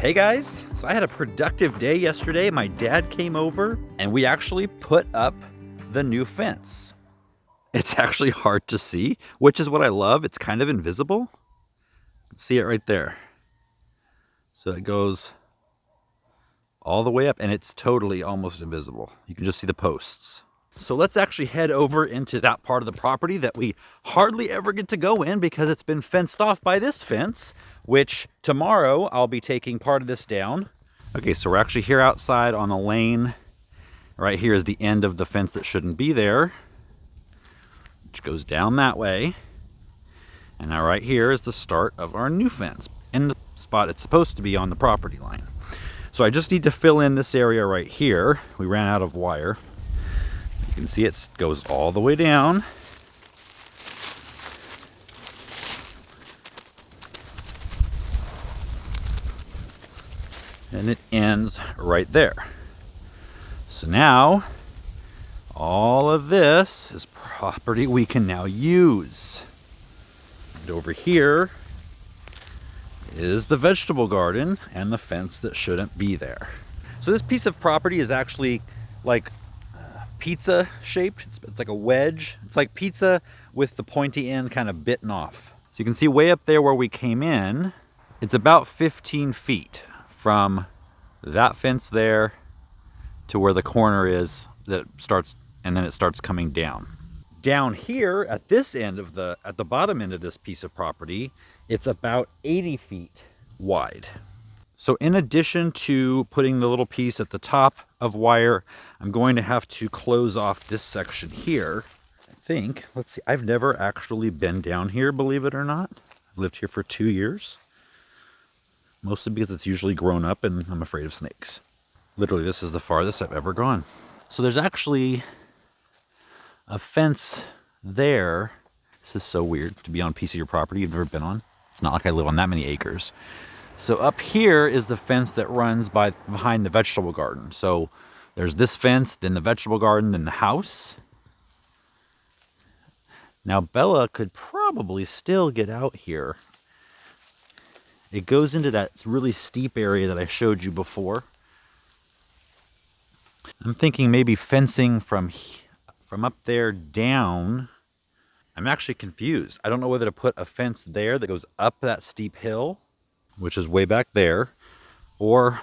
Hey guys, so I had a productive day yesterday. My dad came over and we actually put up the new fence. It's actually hard to see, which is what I love. It's kind of invisible. You can see it right there. So it goes all the way up and it's totally almost invisible. You can just see the posts. So let's actually head over into that part of the property that we hardly ever get to go in because it's been fenced off by this fence, which tomorrow I'll be taking part of this down. Okay, so we're actually here outside on a lane. Right here is the end of the fence that shouldn't be there, which goes down that way. And now right here is the start of our new fence in the spot it's supposed to be on the property line. So I just need to fill in this area right here. We ran out of wire. You can see it goes all the way down. And it ends right there. So now, all of this is property we can now use. And over here is the vegetable garden and the fence that shouldn't be there. So this piece of property is actually like pizza shaped. It's like a wedge. It's like pizza with the pointy end kind of bitten off. So you can see way up there where we came in, it's about 15 feet from that fence there to where the corner is that starts, and then it starts coming down. Down here at this end of at the bottom end of this piece of property, it's about 80 feet wide. So in addition to putting the little piece at the top of wire, I'm going to have to close off this section here. I think, let's see, I've never actually been down here, believe it or not. I've lived here for 2 years. Mostly because it's usually grown up and I'm afraid of snakes. Literally, this is the farthest I've ever gone. So there's actually a fence there. This is so weird to be on a piece of your property you've never been on. It's not like I live on that many acres. So up here is the fence that runs behind the vegetable garden. So there's this fence, then the vegetable garden, then the house. Now Bella could probably still get out here. It goes into that really steep area that I showed you before. I'm thinking maybe fencing from up there down. I'm actually confused. I don't know whether to put a fence there that goes up that steep hill, which is way back there, or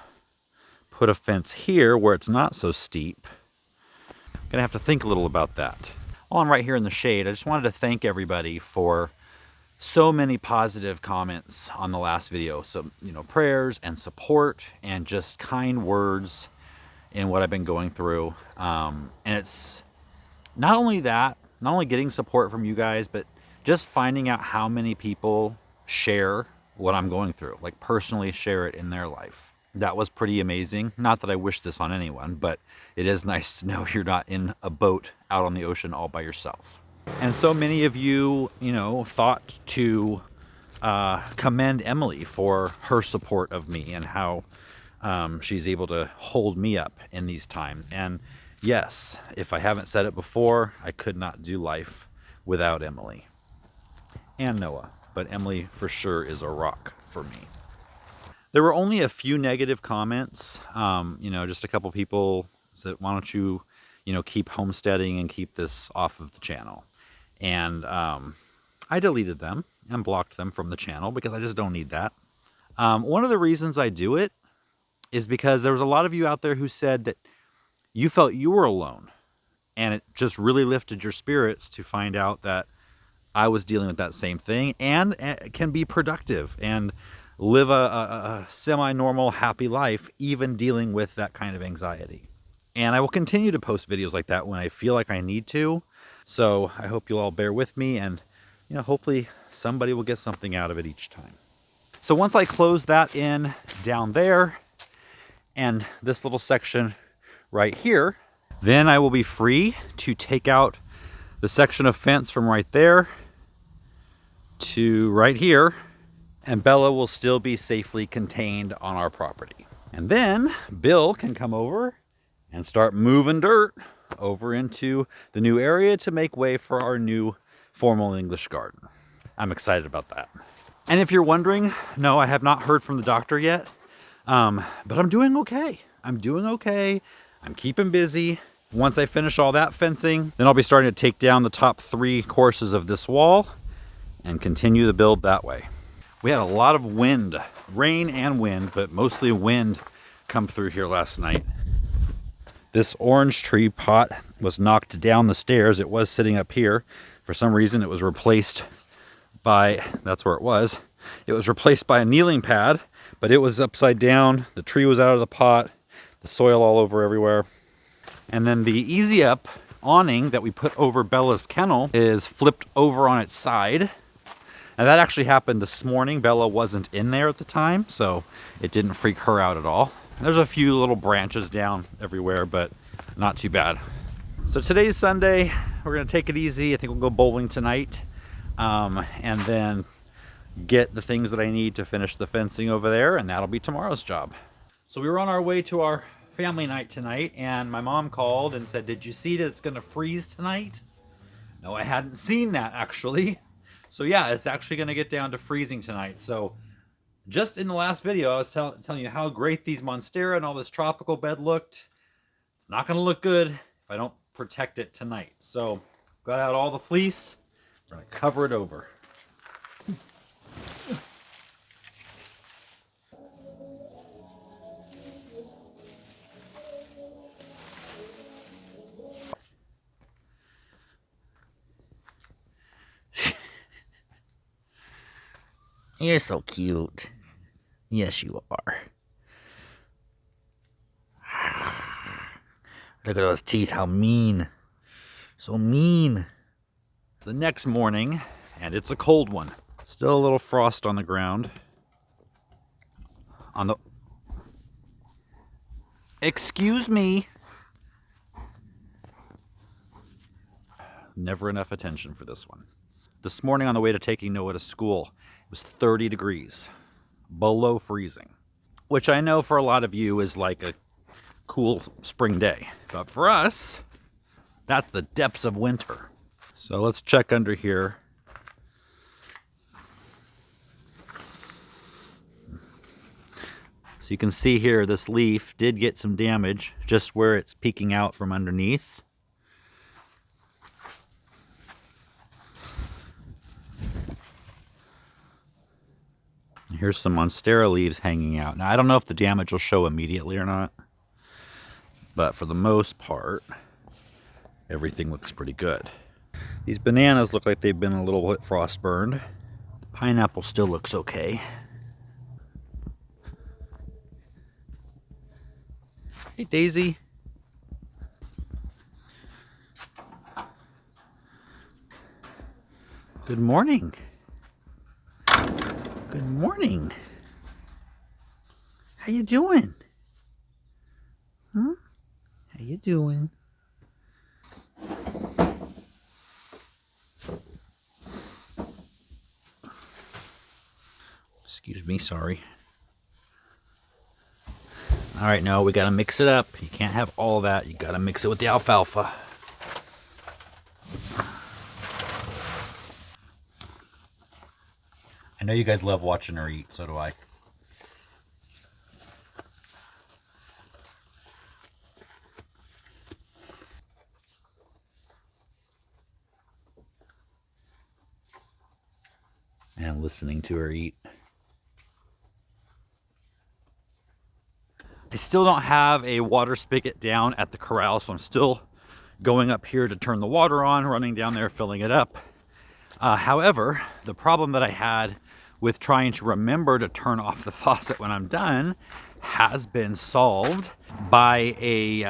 put a fence here where it's not so steep. I'm gonna have to think a little about that. While I'm right here in the shade, I just wanted to thank everybody for so many positive comments on the last video. So, prayers and support and just kind words in what I've been going through. And it's not only that, not only getting support from you guys, but just finding out how many people share what I'm going through, like personally share it in their life. That was pretty amazing. Not that I wish this on anyone, but it is nice to know you're not in a boat out on the ocean all by yourself. And so many of you, thought to commend Emilie for her support of me and how she's able to hold me up in these times. And yes, if I haven't said it before, I could not do life without Emilie and Noah. But Emilie for sure is a rock for me. There were only a few negative comments. Just a couple people said, why don't you, keep homesteading and keep this off of the channel? And I deleted them and blocked them from the channel because I just don't need that. One of the reasons I do it is because there was a lot of you out there who said that you felt you were alone. And it just really lifted your spirits to find out that I was dealing with that same thing and can be productive and live a semi-normal, happy life, even dealing with that kind of anxiety. And I will continue to post videos like that when I feel like I need to. So I hope you'll all bear with me and, hopefully somebody will get something out of it each time. So once I close that in down there and this little section right here, then I will be free to take out the section of fence from right there to right here, and Bella will still be safely contained on our property. And then Bill can come over and start moving dirt over into the new area to make way for our new formal English garden. I'm excited about that. And if you're wondering, no, I have not heard from the doctor yet. But I'm doing okay. I'm doing okay. I'm keeping busy. Once I finish all that fencing, then I'll be starting to take down the top 3 courses of this wall and continue the build that way. We had a lot of wind, rain and wind, but mostly wind come through here last night. This orange tree pot was knocked down the stairs. It was sitting up here. For some reason, it was replaced by, that's where it was. It was replaced by a kneeling pad, but it was upside down. The tree was out of the pot, the soil all over everywhere. And then the Easy Up awning that we put over Bella's kennel is flipped over on its side. And that actually happened this morning. Bella wasn't in there at the time, so it didn't freak her out at all. There's a few little branches down everywhere, but not too bad. So today's Sunday. We're gonna take it easy. I think we'll go bowling tonight. And then get the things that I need to finish the fencing over there, and that'll be tomorrow's job. So we were on our way to our family night tonight, and my mom called and said, "Did you see that it's gonna freeze tonight?" No, I hadn't seen that actually. So yeah, it's actually gonna get down to freezing tonight. So just in the last video, I was telling you how great these Monstera and all this tropical bed looked. It's not gonna look good if I don't protect it tonight. So got out all the fleece. We're gonna cover it over. You're so cute. Yes, you are. Look at those teeth, how mean. So mean. It's the next morning, and it's a cold one. Still a little frost on the ground. Excuse me. Never enough attention for this one. This morning on the way to taking Noah to school, it was 30 degrees, below freezing, which I know for a lot of you is like a cool spring day. But for us, that's the depths of winter. So let's check under here. So you can see here, this leaf did get some damage just where it's peeking out from underneath. Here's some Monstera leaves hanging out. Now, I don't know if the damage will show immediately or not, but for the most part, everything looks pretty good. These bananas look like they've been a little bit frost burned. The pineapple still looks okay. Hey, Daisy. Good morning. Good morning. How you doing? Huh? How you doing? Excuse me, sorry. All right, no, we gotta mix it up. You can't have all that. You gotta mix it with the alfalfa. I know you guys love watching her eat, so do I. And listening to her eat. I still don't have a water spigot down at the corral, so I'm still going up here to turn the water on, running down there, filling it up. However, the problem that I had with trying to remember to turn off the faucet when I'm done has been solved by a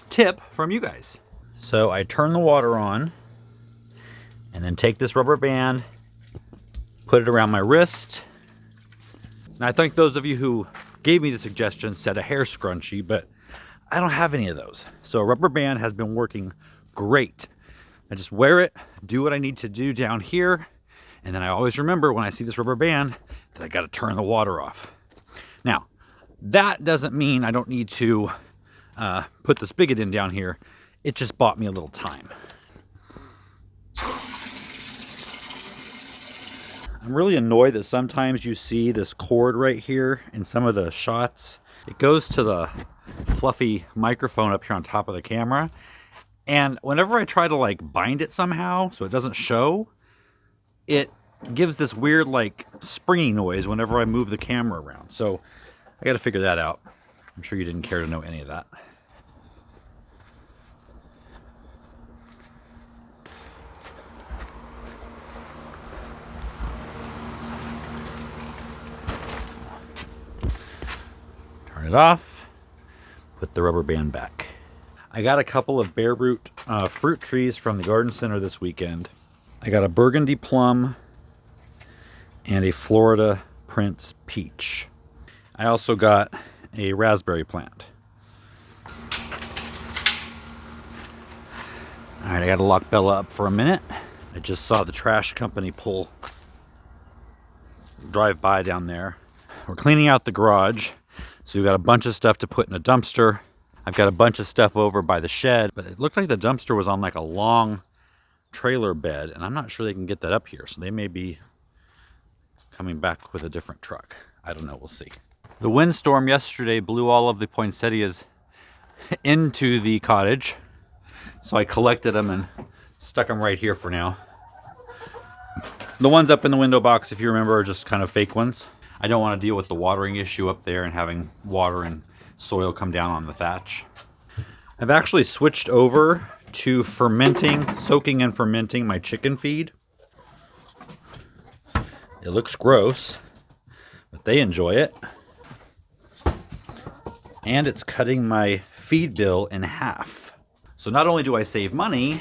tip from you guys. So I turn the water on and then take this rubber band, put it around my wrist. And I think those of you who gave me the suggestion said a hair scrunchie, but I don't have any of those. So a rubber band has been working great. I just wear it, do what I need to do down here, and then I always remember when I see this rubber band that I gotta turn the water off. Now, that doesn't mean I don't need to put the spigot in down here. It just bought me a little time. I'm really annoyed that sometimes you see this cord right here in some of the shots. It goes to the fluffy microphone up here on top of the camera. And whenever I try to like bind it somehow so it doesn't show, it gives this weird like springy noise whenever I move the camera around. So I got to figure that out. I'm sure you didn't care to know any of that. Turn it off. Put the rubber band back. I got a couple of bare root fruit trees from the garden center this weekend. I got a burgundy plum and a Florida Prince peach. I also got a raspberry plant. All right, I got to lock Bella up for a minute. I just saw the trash company drive by down there. We're cleaning out the garage, so we've got a bunch of stuff to put in a dumpster. I've got a bunch of stuff over by the shed, but it looked like the dumpster was on like a long trailer bed, and I'm not sure they can get that up here, so they may be coming back with a different truck. I don't know, we'll see. The windstorm yesterday blew all of the poinsettias into the cottage, so I collected them and stuck them right here for now. The ones up in the window box, if you remember, are just kind of fake ones. I don't want to deal with the watering issue up there and having water and soil come down on the thatch. I've actually switched over to soaking and fermenting my chicken feed. It looks gross, but they enjoy it. And it's cutting my feed bill in half. So not only do I save money,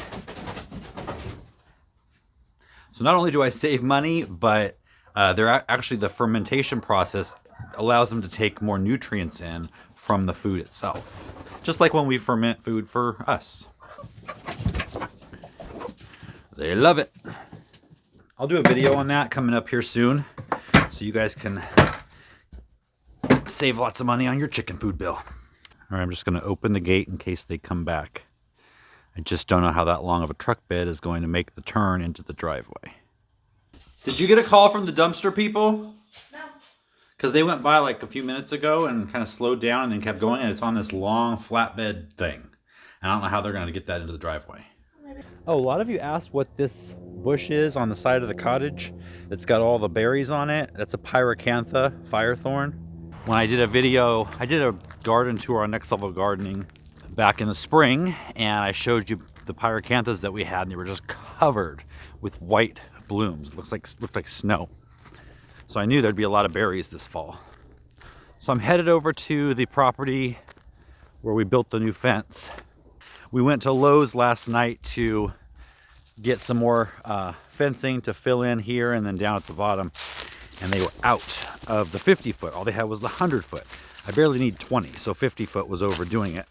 but actually the fermentation process allows them to take more nutrients in from the food itself. Just like when we ferment food for us. They love it. I'll do a video on that coming up here soon, so you guys can save lots of money on your chicken food bill. All right, I'm just going to open the gate in case they come back. I just don't know how that long of a truck bed is going to make the turn into the driveway. Did you get a call from the dumpster people? No. Because they went by like a few minutes ago and kind of slowed down and then kept going, and it's on this long flatbed thing. And I don't know how they're going to get that into the driveway. Oh, a lot of you asked what this bush is on the side of the cottage that's got all the berries on it. That's a pyracantha firethorn. When I did a garden tour on Next Level Gardening back in the spring, and I showed you the pyracanthas that we had, and they were just covered with white blooms. Looked like snow. So I knew there'd be a lot of berries this fall. So I'm headed over to the property where we built the new fence. We went to Lowe's last night to get some more fencing to fill in here and then down at the bottom, and they were out of the 50 foot. All they had was the 100 foot. I barely need 20, so 50 foot was overdoing it.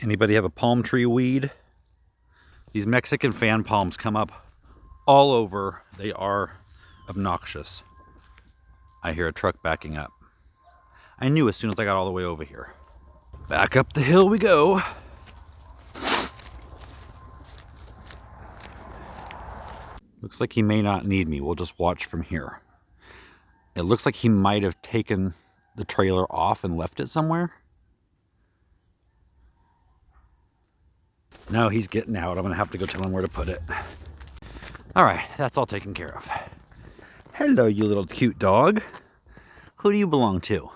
Anybody have a palm tree weed? These Mexican fan palms come up all over. They are obnoxious. I hear a truck backing up. I knew as soon as I got all the way over here. Back up the hill we go. Looks like he may not need me. We'll just watch from here. It looks like he might have taken the trailer off and left it somewhere. No, he's getting out. I'm going to have to go tell him where to put it. All right, that's all taken care of. Hello, you little cute dog. Who do you belong to?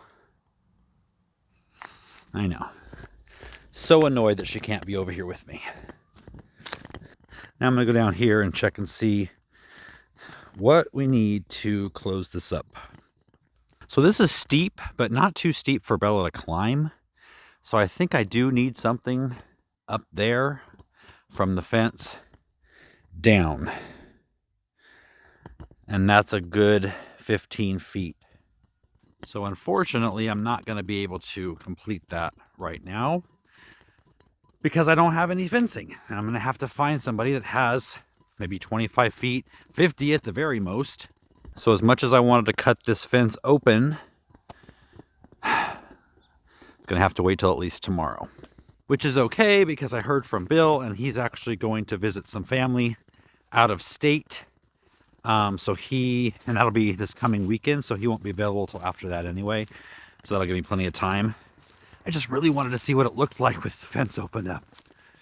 I know. So annoyed that she can't be over here with me. Now I'm going to go down here and check and see what we need to close this up. So this is steep, but not too steep for Bella to climb. So I think I do need something up there from the fence down. And that's a good 15 feet. So unfortunately, I'm not going to be able to complete that right now, because I don't have any fencing. And I'm going to have to find somebody that has maybe 25 feet, 50 at the very most. So as much as I wanted to cut this fence open, it's going to have to wait till at least tomorrow. Which is okay, because I heard from Bill, and he's actually going to visit some family out of state And that'll be this coming weekend, so he won't be available till after that anyway. So that'll give me plenty of time. I just really wanted to see what it looked like with the fence opened up.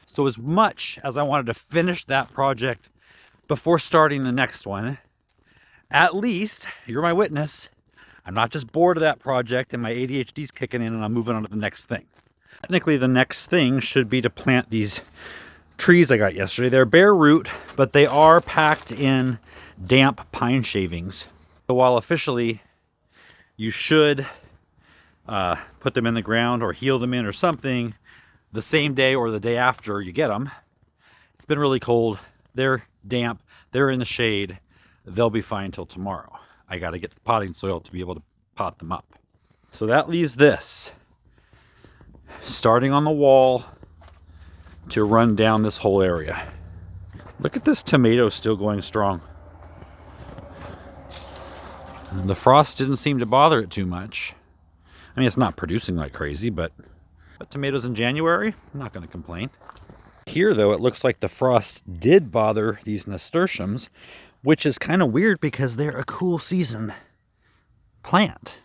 So as much as I wanted to finish that project before starting the next one, at least, you're my witness, I'm not just bored of that project and my ADHD's kicking in and I'm moving on to the next thing. Technically, the next thing should be to plant these trees I got yesterday. They're bare root, but they are packed in damp pine shavings. So while officially you should put them in the ground or heal them in or something the same day or the day after you get them, it's been really cold. They're damp. They're in the shade. They'll be fine till tomorrow. I got to get the potting soil to be able to pot them up. So that leaves this, starting on the wall to run down this whole area. Look at this tomato still going strong. The frost didn't seem to bother it too much. I mean, it's not producing like crazy, but tomatoes in January, I'm not going to complain. Here, though, it looks like the frost did bother these nasturtiums, which is kind of weird because they're a cool season plant.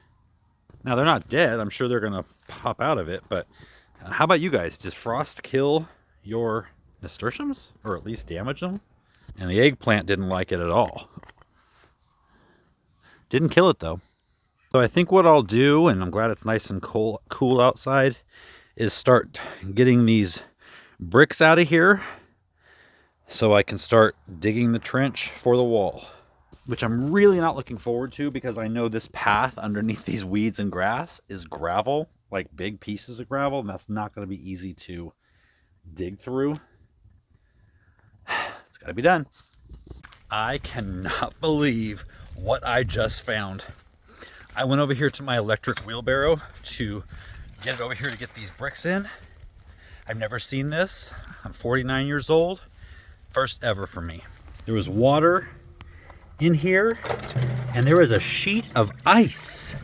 Now, they're not dead. I'm sure they're going to pop out of it, but how about you guys? Does frost kill your nasturtiums, or at least damage them? And the eggplant didn't like it at all. Didn't kill it, though. So I think what I'll do, and I'm glad it's nice and cool outside, is start getting these bricks out of here so I can start digging the trench for the wall, which I'm really not looking forward to because I know this path underneath these weeds and grass is gravel, like big pieces of gravel, and that's not going to be easy to dig through. It's got to be done. I cannot believe what I just found. I went over here to my electric wheelbarrow to get it over here to get these bricks in. I've never seen this. I'm 49 years old. First ever for me. There was water in here and there was a sheet of ice.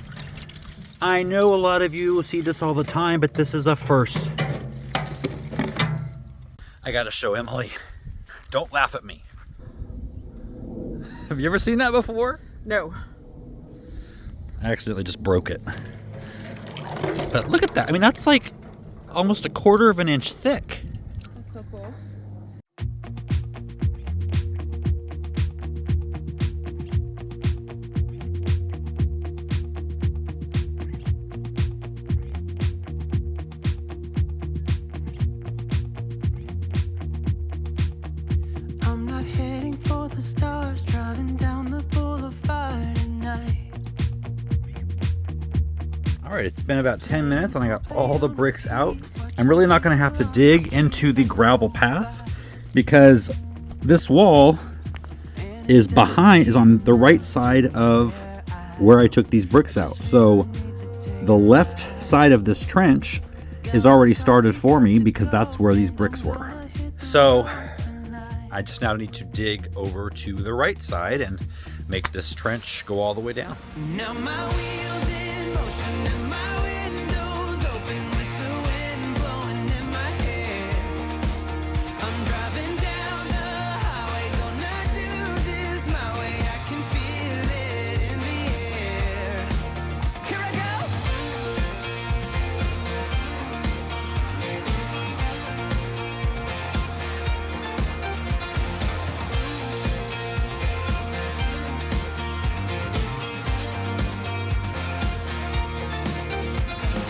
I know a lot of you see this all the time, but this is a first. I gotta show Emily. Don't laugh at me. Have you ever seen that before? No. I accidentally just broke it. But look at that. I mean, that's like almost 1/4 of an inch thick. That's so cool. I'm not heading for the stars, driving down the boulevard at night. All right, it's been about 10 minutes and I got all the bricks out. I'm really not going to have to dig into the gravel path because this wall is on the right side of where I took these bricks out. So the left side of this trench is already started for me because that's where these bricks were. So I just now need to dig over to the right side and make this trench go all the way down. Now my wheels in motion and my windows open with the wind blowing in my hair. I'm driving down the highway, gonna do this my way. I can feel it in the air. Here I go.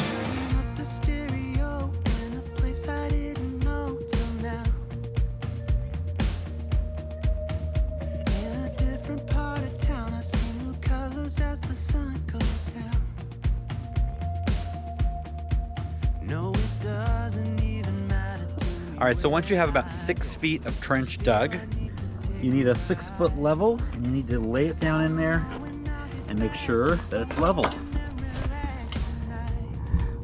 Turning up the stereo in a place I didn't know till now. In a different part of town, I see new colors as the sun goes down. No, it doesn't even matter to me. All right, so once you have about 6 feet of trench dug, you need a 6-foot level and you need to lay it down in there and make sure that it's level.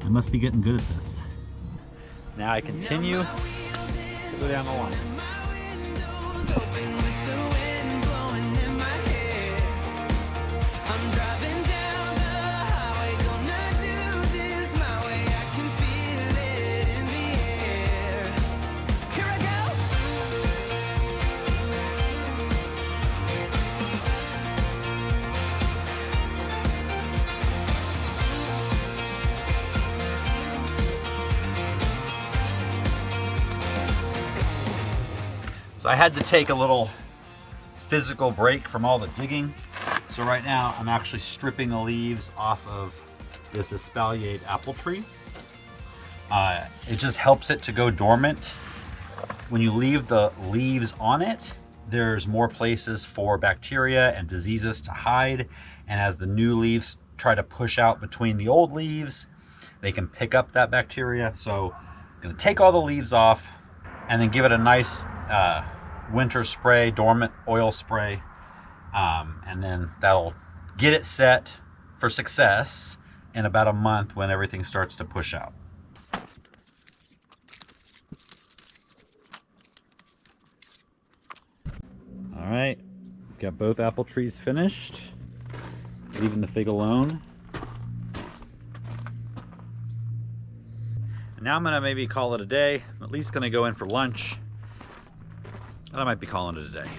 I must be getting good at this. Now I continue to go down the line. Open with the wind blowing in my hair. I'm driving down the highway, gonna do this my way. I can feel it in the air. Here I go. So I had to take a little physical break from all the digging. So right now I'm actually stripping the leaves off of this espaliered apple tree. It just helps it to go dormant. When you leave the leaves on it, there's more places for bacteria and diseases to hide. And as the new leaves try to push out between the old leaves, they can pick up that bacteria. So I'm gonna take all the leaves off and then give it a nice winter spray, dormant oil spray. And then that'll get it set for success in about a month when everything starts to push out. All right, we've got both apple trees finished, leaving the fig alone. And now I'm gonna maybe call it a day. I'm at least gonna go in for lunch. And I might be calling it a day.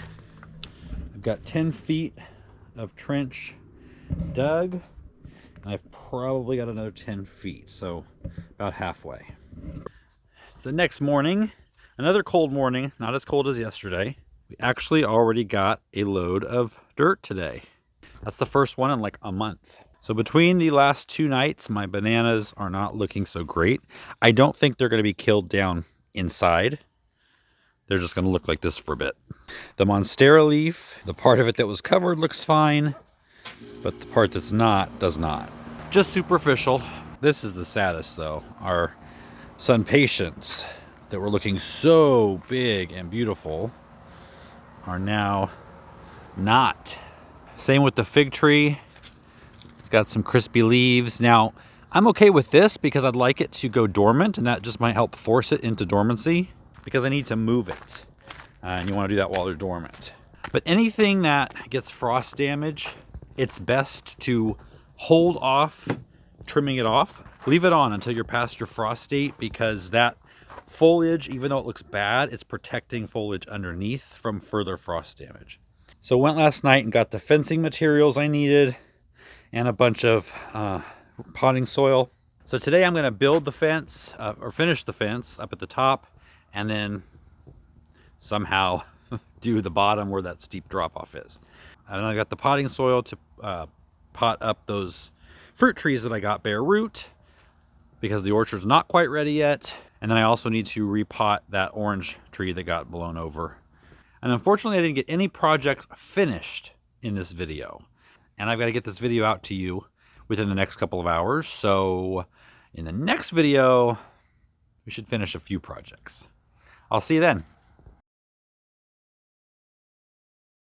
I've got 10 feet of trench dug, and I've probably got another 10 feet, so about halfway. It's the next morning, another cold morning, not as cold as yesterday. We actually already got a load of dirt today. That's the first one in like a month. So between the last 2 nights, my bananas are not looking so great. I don't think they're gonna be killed down inside. They're just gonna look like this for a bit. The monstera leaf, the part of it that was covered looks fine, but the part that's not, does not. Just superficial. This is the saddest though. Our sun patience that were looking so big and beautiful are now not. Same with the fig tree. It's got some crispy leaves. Now, I'm okay with this because I'd like it to go dormant, and that just might help force it into dormancy because I need to move it. And you want to do that while they're dormant. But anything that gets frost damage, it's best to hold off trimming it off. Leave it on until you're past your frost date, because that foliage, even though it looks bad, it's protecting foliage underneath from further frost damage. So went last night and got the fencing materials I needed and a bunch of potting soil. So today I'm going to build the fence or finish the fence up at the top, and then somehow do the bottom where that steep drop off is. And I got the potting soil to pot up those fruit trees that I got bare root, because the orchard's not quite ready yet. And then I also need to repot that orange tree that got blown over. And unfortunately I didn't get any projects finished in this video. And I've got to get this video out to you within the next couple of hours. So in the next video, we should finish a few projects. I'll see you then.